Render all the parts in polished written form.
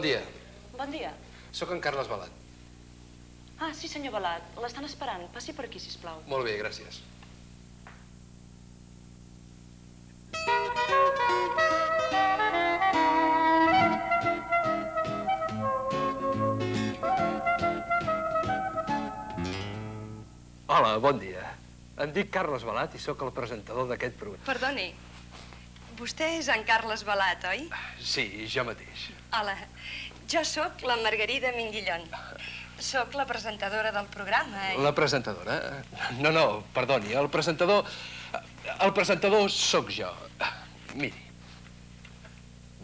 dia. Bon dia. Soc en Carles Balat. Ah, sí, senyor Balat. L'estan esperant. Passi per aquí, sisplau. Molt bé, gràcies. Hola, bon dia. Em dic Carles Balat i sóc el presentador d'aquest programa. Perdoni, vostè és en Carles Balat, oi? Sí, jo mateix. Hola, jo sóc la Margarida Minguillón. Sóc la presentadora del programa. La presentadora? No, perdoni, el presentador... El presentador sóc jo. Miri.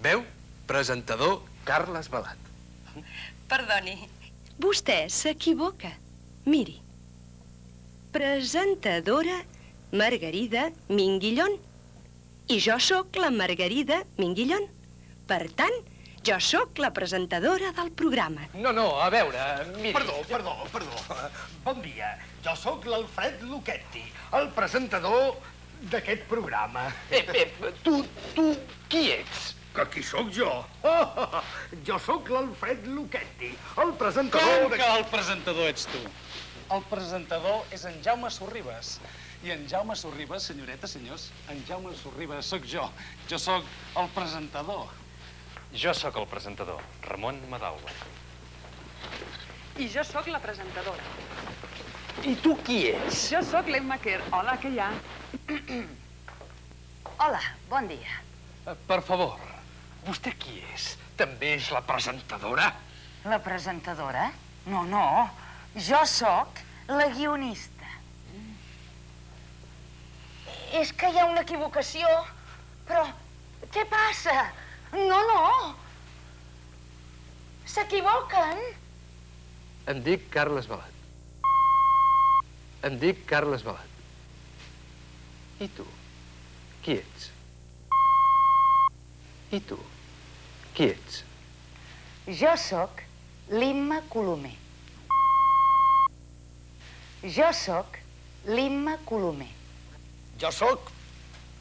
Veu? Presentador Carles Balat. Perdoni, vostè s'equivoca. Miri. Presentadora Margarida Minguillón. I jo sóc la Margarida Minguillón. Per tant, jo sóc la presentadora del programa. No, a veure, miri... Perdó. Bon dia. Jo sóc l'Alfred Lucchetti, el presentador d'aquest programa. Tu, qui ets? Que qui sóc jo? Jo sóc l'Alfred Lucchetti, el presentador... Com que el presentador ets tu? El presentador és en Jaume Sorribas. I en Jaume Sorribas, senyoretes, senyors, en Jaume Sorribas sóc jo. Jo sóc el presentador. Jo sóc el presentador, Ramon Madalba. I jo sóc la presentadora. I tu qui ets? Jo sóc l'Emma Kerr. Hola, què hi ha? Hola, bon dia. Per favor, vostè qui és? També és la presentadora? La presentadora? No. Jo sóc la guionista. És que hi ha una equivocació. Però què passa? No. S'equivoquen. Em dic Carles Balat. I tu? Qui ets? Jo sóc l'Imma Colomer. Jo sóc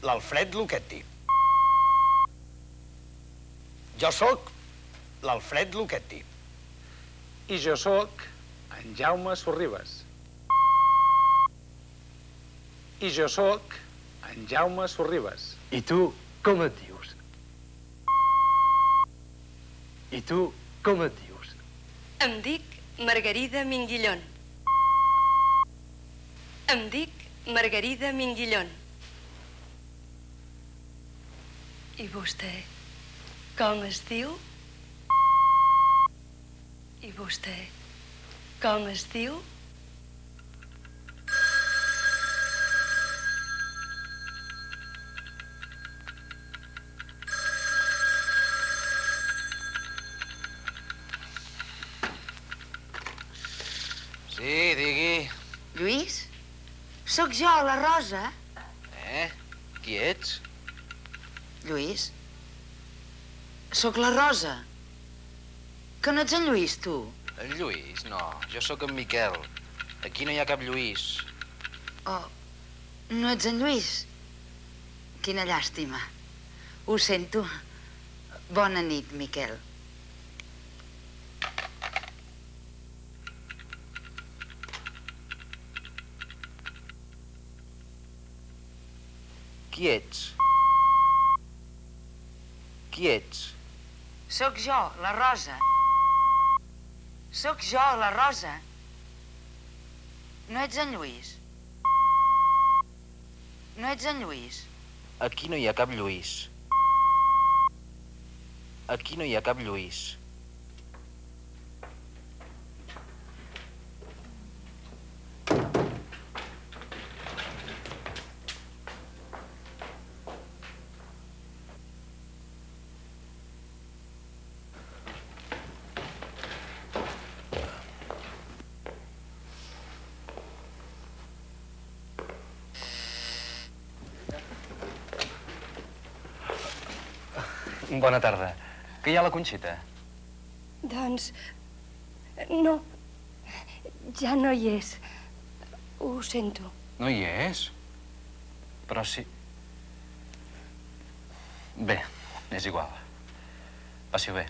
l'Alfred Lucchetti. Jo sóc l'Alfred Lucchetti. I jo sóc en Jaume Sorribas. I jo sóc en Jaume Sorribas. I tu com et dius? Em dic Margarida Minguillón. I vostè, com es diu? Sí, digui. Lluís? Sóc jo, la Rosa. Qui ets? Lluís? Sóc la Rosa. Que no ets en Lluís, tu? En Lluís? No, jo sóc en Miquel. Aquí no hi ha cap Lluís. Oh, no ets en Lluís? Quina llàstima. Ho sento. Bona nit, Miquel. Qui ets? Sóc jo, la Rosa. No ets en Lluís? Aquí no hi ha cap Lluís. Bona tarda. Que hi ha la Conxita? Doncs... no. Ja no hi és. Ho sento. No hi és? Però sí... Bé, és igual. Passi-ho bé.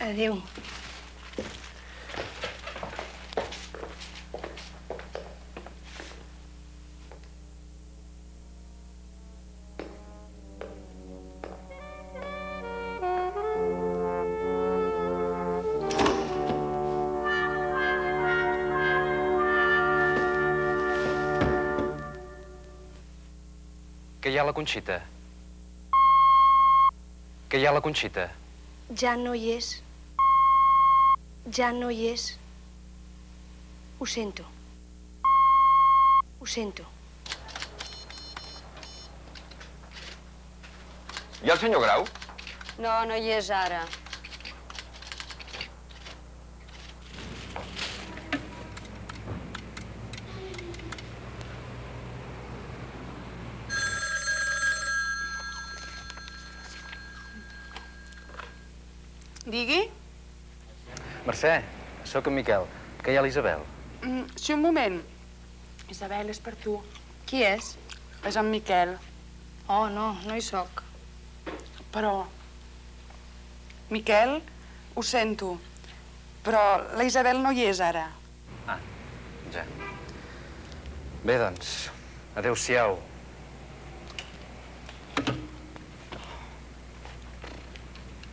Adéu. Que hi ha la Conxita? Que hi ha la Conxita? Ja no hi és. Ja no hi és. Ho sento. Ho sento. Hi ha el senyor Grau? No, no hi és ara. Digui? Mercè, sóc en Miquel. Que hi ha l'Isabel? Sí, un moment. Isabel, és per tu. Qui és? És en Miquel. Oh, no, no hi sóc. Però... Miquel, ho sento, però la Isabel no hi és ara. Ah, ja. Bé, doncs, adéu-siau.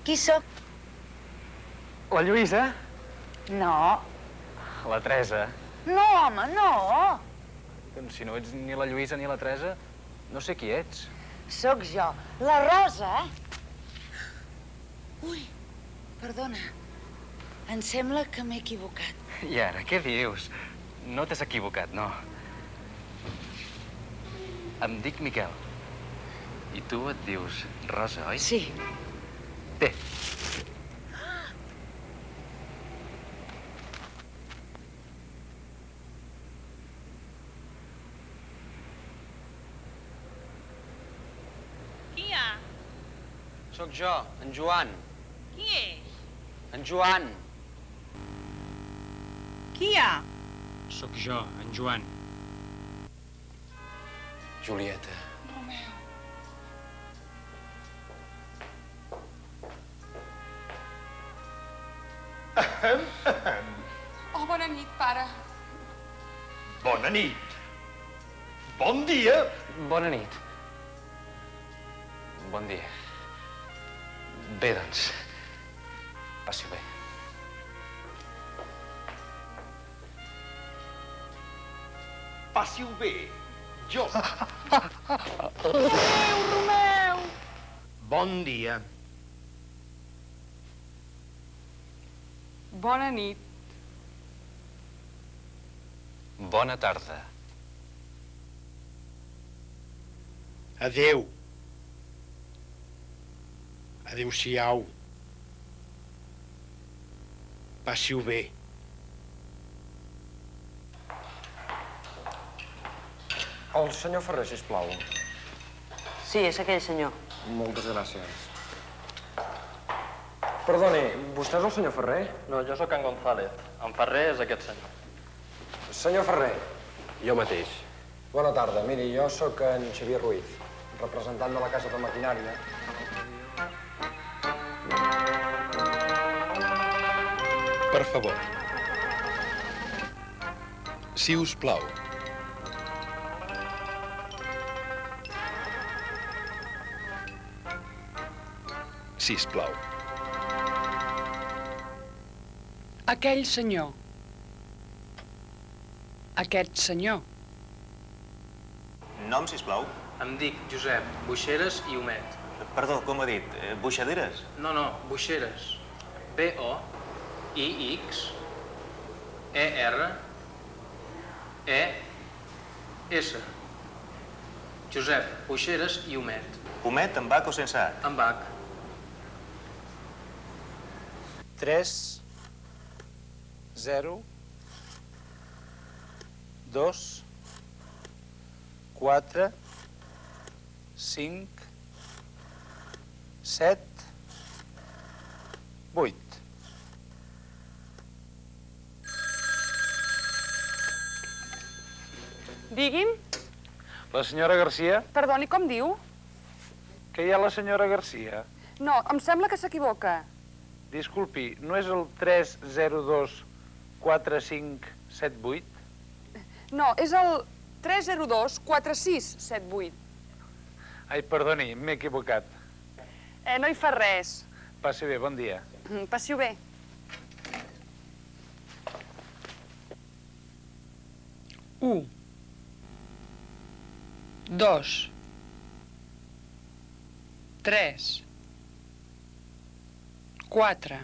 Qui sóc? La Lluïsa? No. La Teresa? No, home, no. Doncs si no ets ni la Lluïsa ni la Teresa, no sé qui ets. Sóc jo, la Rosa. Ui, perdona. Em sembla que m'he equivocat. I ara, què dius? No t'has equivocat, no. Em dic Miquel. I tu et dius Rosa, oi? Sí. Bé. Qui hi ha? Sóc jo, en Joan. Qui és? En Joan. Qui hi ha? Sóc jo, en Joan. Julieta. Oh, bona nit, pare. Bona nit. Bon dia. Bona nit. Bon dia. Bé, doncs, passi-ho bé. Passi-ho bé. Jo. Romeu! Bon dia. Bona nit. Bona tarda. Adéu. Adéu-siau. Passi-ho bé. El senyor Ferrer, sisplau. Sí, és aquell senyor. Moltes gràcies. Perdoni, vostè és el senyor Ferrer? No, jo sóc en González. En Ferrer és aquest senyor. Senyor Ferrer. Jo mateix. Bona tarda. Miri, jo sóc en Xavier Ruiz, representant de la Casa de Maquinària. Per favor. Si us plau. Sisplau. Aquell senyor. Aquest senyor. Nom, sisplau. Em dic Josep Boixeres i Homet. Perdó, com ho ha dit? Boixaderes? No, Boixeres. B-O-I-X-E-R-E-S. Josep Boixeres i Homet. Homet amb H o sense H? Amb H. 3, 0, 2, 4, 5, 7, 8. Digui'm. La senyora Garcia? Perdoni, com diu? Que hi ha la senyora Garcia? No, em sembla que s'equivoca. Disculpi, no és el 302-4578? No, és el 302-4678. Ai, perdoni, m'he equivocat. No hi fa res. Passi bé, bon dia. Passi-ho bé. U. 2. 3. 4.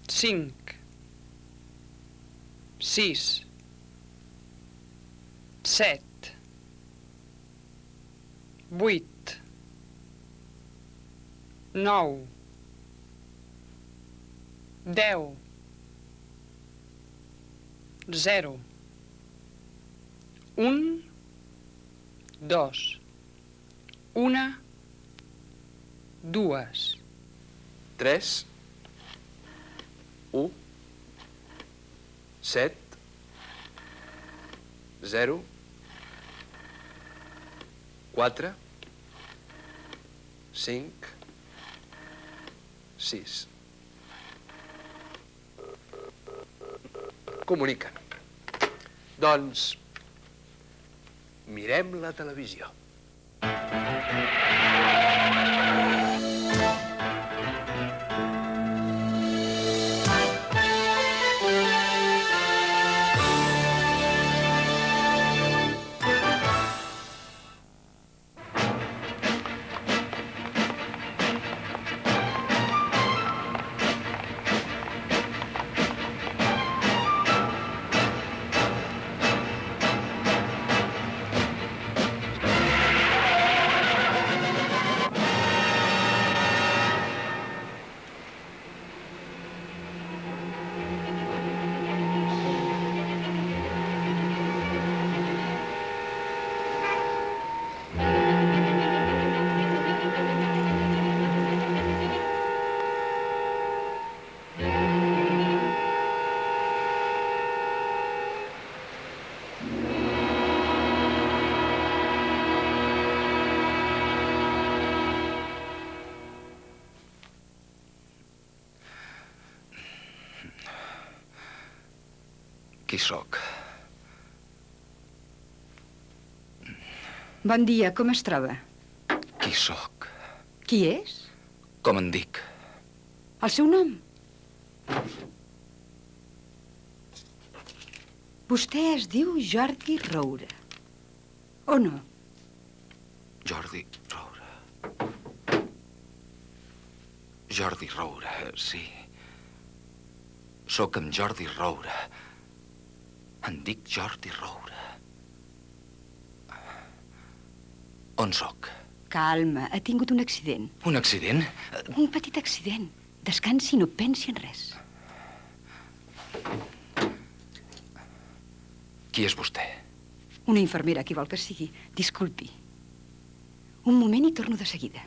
5. 6. 7. 8. 9. 10. 0. 1. 2. 1. 2. 3. 1. 7. 0. 4. 5. 6. Comuniquen. Doncs, mirem la televisió. Qui sóc? Bon dia, com es troba? Qui sóc? Qui és? Com en dic? El seu nom? Vostè es diu Jordi Roura. O no? Jordi Roura. Jordi Roura, sí. Sóc en Jordi Roura. Em dic Jordi Roura. On sóc? Calma, ha tingut un accident. Un accident? Un petit accident. Descansi i no pensi en res. Qui és vostè? Una infermera, qui vol que sigui. Disculpi. Un moment i torno de seguida.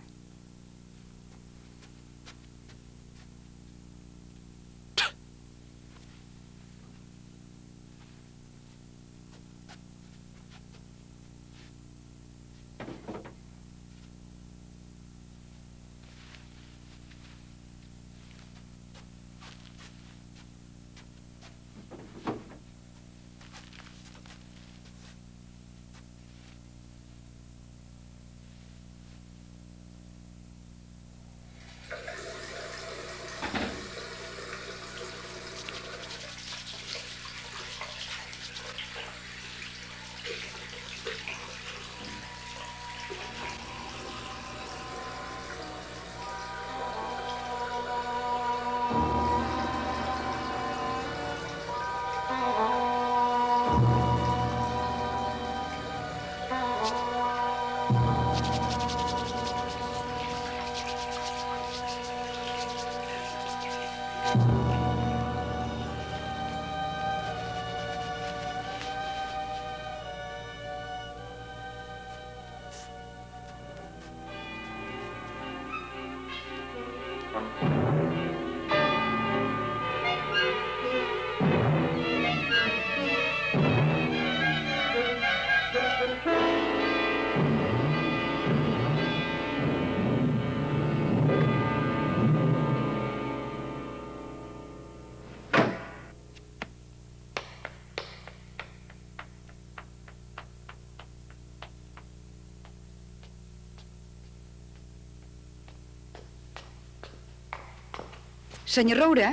Senyor Roure,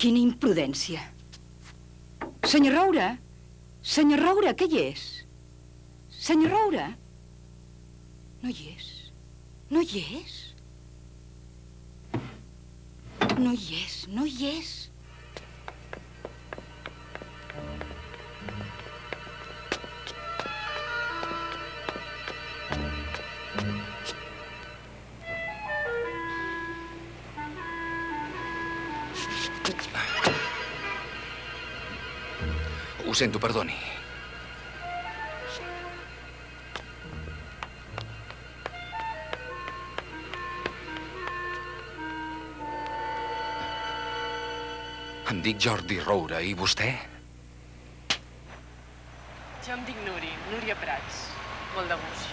quina imprudència. Senyor Roure, què hi és? Senyor Roure? No hi és. No hi és. No hi és, no hi és. Ho sento, perdoni. Em dic Jordi Roure, i vostè? Jo em dic Núria Prats. Molt de gust.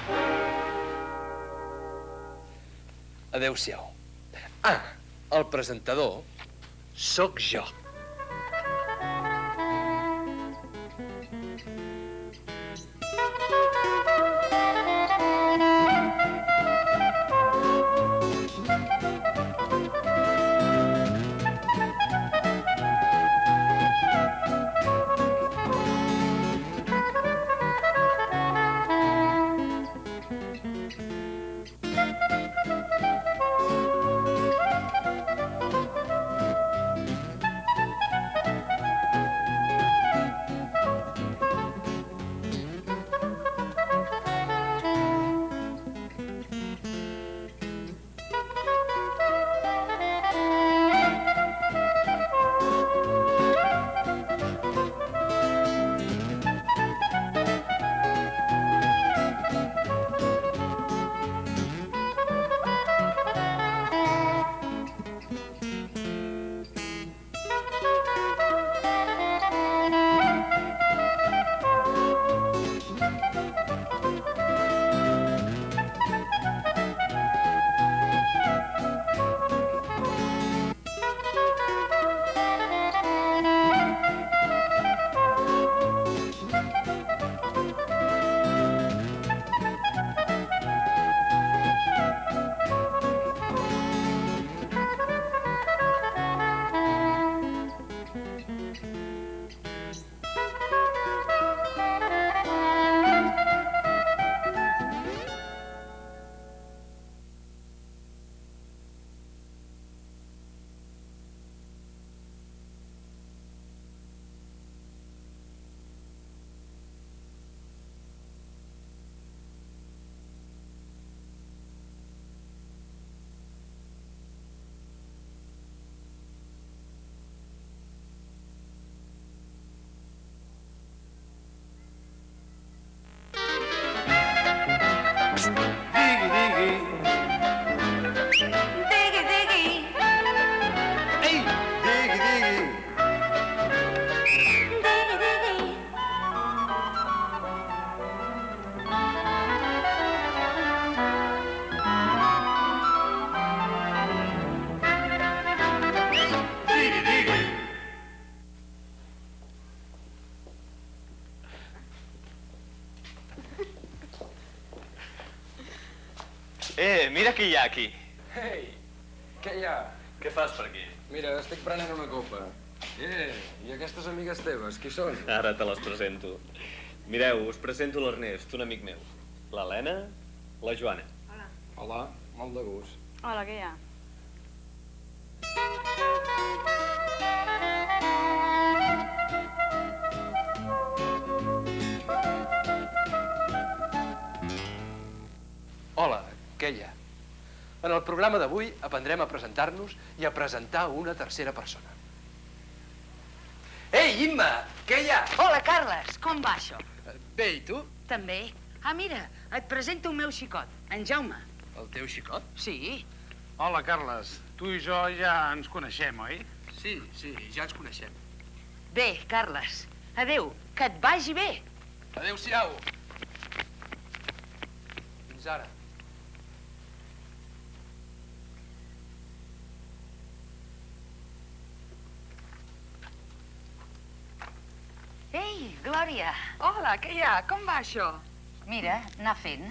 Adéu-siau. El presentador sóc jo. Mira qui hi ha aquí. Ei, què hi ha? Què fas per aquí? Mira, estic prenent una copa. I aquestes amigues teves, qui són? Ara te les presento. Mireu, us presento l'Ernest, un amic meu. L'Helena, la Joana. Hola. Hola, molt de gust. Hola, què hi ha? Hola, què hi ha? En el programa d'avui aprendrem a presentar-nos i a presentar una tercera persona. Ei, Imma, què hi ha? Hola, Carles, com va això? Bé, i tu? També. Mira, et presento el meu xicot, en Jaume. El teu xicot? Sí. Hola, Carles. Tu i jo ja ens coneixem, oi? Sí, ja ens coneixem. Bé, Carles, adéu, que et vagi bé. Adéu-siau. Fins ara. Ei, Glòria. Hola, què hi ha? Com va això? Mira, anar fent.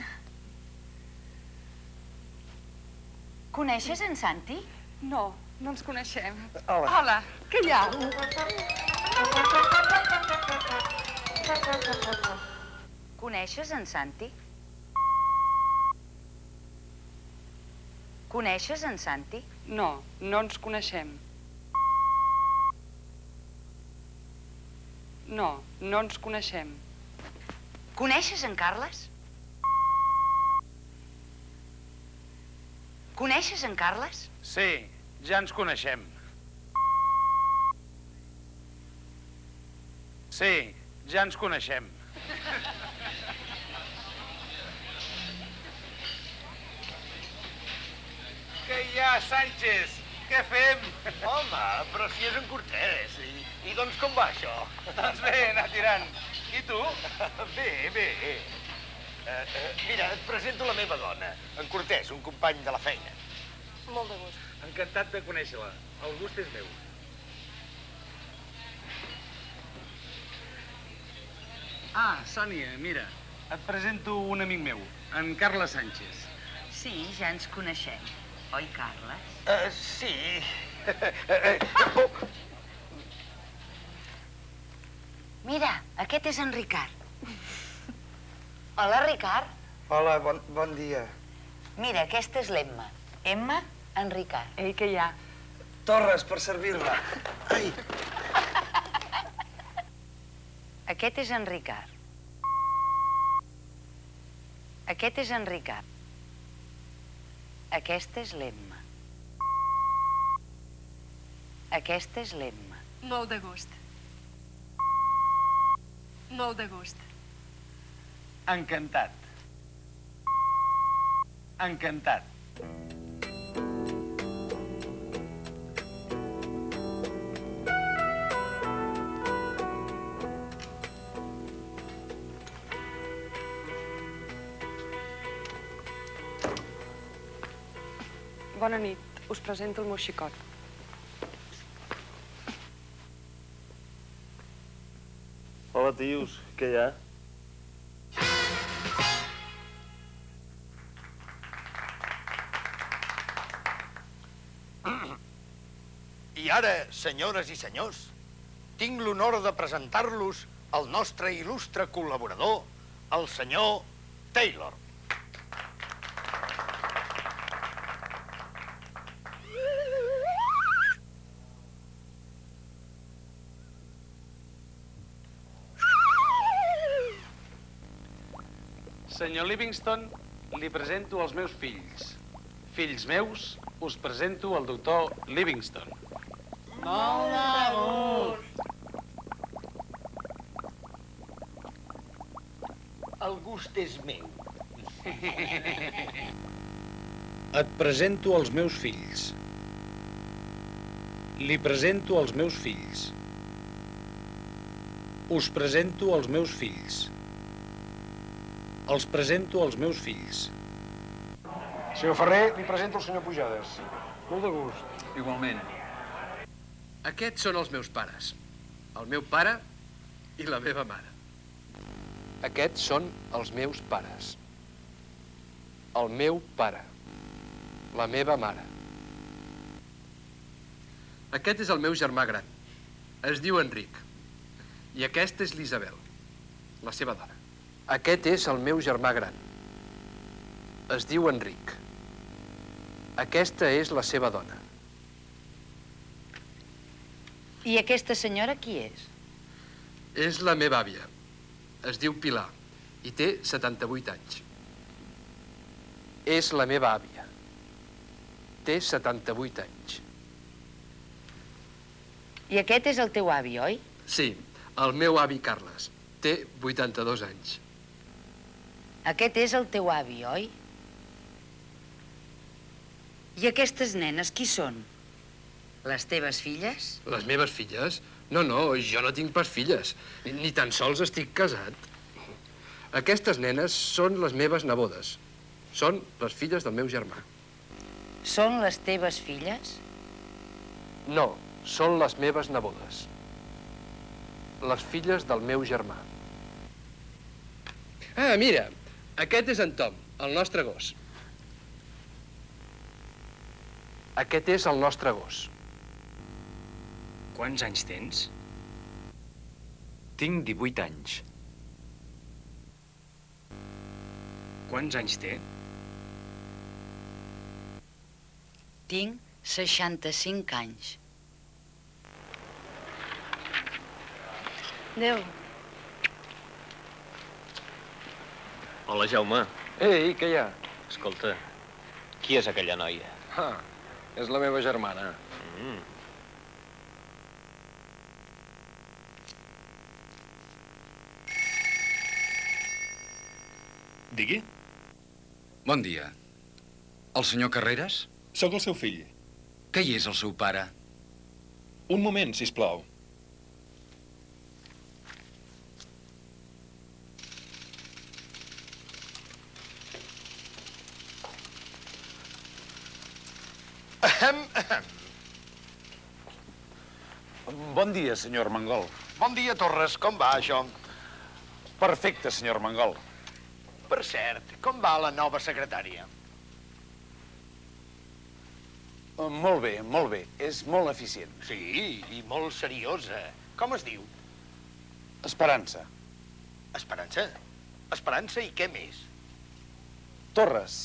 Coneixes en Santi? No, No ens coneixem. Hola. Hola, què hi ha? Coneixes en Santi? Coneixes en Santi? No, no ens coneixem. No, no ens coneixem. Coneixes en Carles? Coneixes en Carles? Sí, ja ens coneixem. Sí, ja ens coneixem. Què hi ha, Sánchez? Què fem? Home, però si és en Cortés. I doncs com va això? Doncs bé, anar tirant. I tu? Bé, bé. Mira, et presento la meva dona, en Cortés, un company de la feina. Molt de gust. Encantat de conèixer-la. El gust és meu. Ah, Sònia, mira, et presento un amic meu, en Carles Sánchez. Sí, ja ens coneixem. Oi, Carles? Sí. Mira, aquest és en Ricard. Hola, Ricard. Hola, bon dia. Mira, aquesta és l'Emma. Emma, en Ricard. Ei, què hi ha? Torres, per servir-la. Ai. Aquest és en Ricard. Aquest és en Ricard. Aquesta és l'Emma. Aquesta és l'Emma. Molt de gust. Molt de gust. Encantat. Encantat. Bona nit. Us presento el meu xicot. Hola, tios. Què hi ha? I ara, senyores i senyors, tinc l'honor de presentar-los el nostre il·lustre col·laborador, el senyor Taylor. Senyor Livingston, li presento els meus fills. Fills meus, us presento el doctor Livingston. Molt de gust. El gust és meu. Et presento els meus fills. Li presento els meus fills. Us presento els meus fills. Els presento als meus fills. Senyor Ferrer, li presento el senyor Pujades. Molt de gust. Igualment. Aquests són els meus pares. El meu pare i la meva mare. Aquests són els meus pares. El meu pare. La meva mare. Aquest és el meu germà gran. Es diu Enric. I aquesta és l'Isabel, la seva dona. Aquest és el meu germà gran. Es diu Enric. Aquesta és la seva dona. I aquesta senyora qui és? És la meva àvia. Es diu Pilar i té 78 anys. És la meva àvia. Té 78 anys. I aquest és el teu avi, oi? Sí, el meu avi Carles. Té 82 anys. Aquest és el teu avi, oi? I aquestes nenes, qui són? Les teves filles? Les meves filles? No, jo no tinc pas filles. Ni tan sols estic casat. Aquestes nenes són les meves nebodes. Són les filles del meu germà. Són les teves filles? No, són les meves nebodes. Les filles del meu germà. Ah, mira, aquest és en Tom, el nostre gos. Aquest és el nostre gos. Quants anys tens? Tinc 18 anys. Quants anys té? Tinc 65 anys. Adéu. Hola, Jaume. Ei, què hi ha? Escolta, qui és aquella noia? Ah, és la meva germana. Digui? Bon dia. El senyor Carreras? Sóc el seu fill. Què hi és el seu pare? Un moment, sisplau. Bon dia, senyor Armengol. Bon dia, Torres. Com va, això? Perfecte, senyor Armengol. Per cert, com va la nova secretària? Molt bé, molt bé. És molt eficient. Sí, i molt seriosa. Com es diu? Esperança. Esperança? Esperança i què més? Torres.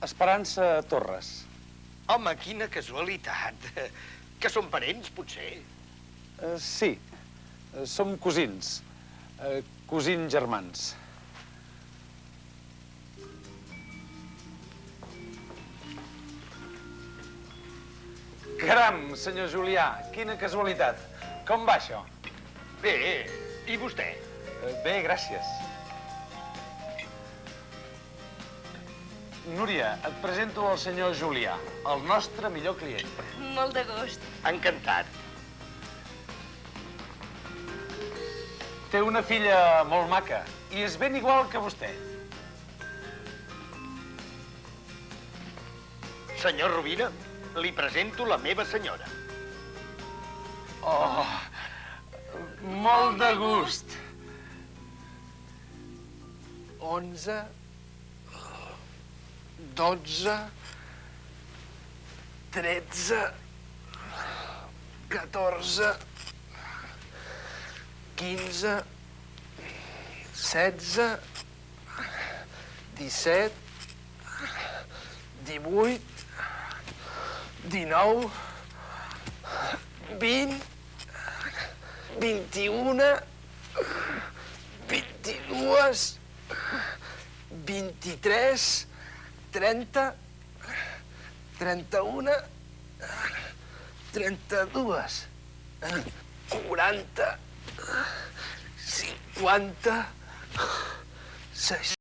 Esperança Torres. Home, quina casualitat. Que són parents, potser? Sí. Som cosins. Cosins germans. Caram, senyor Julià, quina casualitat. Com va això? Bé, i vostè? Bé, gràcies. Núria, et presento el senyor Julià, el nostre millor client. Molt de gust. Encantat. Té una filla molt maca i és ben igual que vostè. Senyor Rovira, li presento la meva senyora. Oh, molt de gust. 11, 12, 13, 14, 15, 16, 17, 18, 19, 20, 21, 22, 23, 30, 31, 32, 40, 50, 60...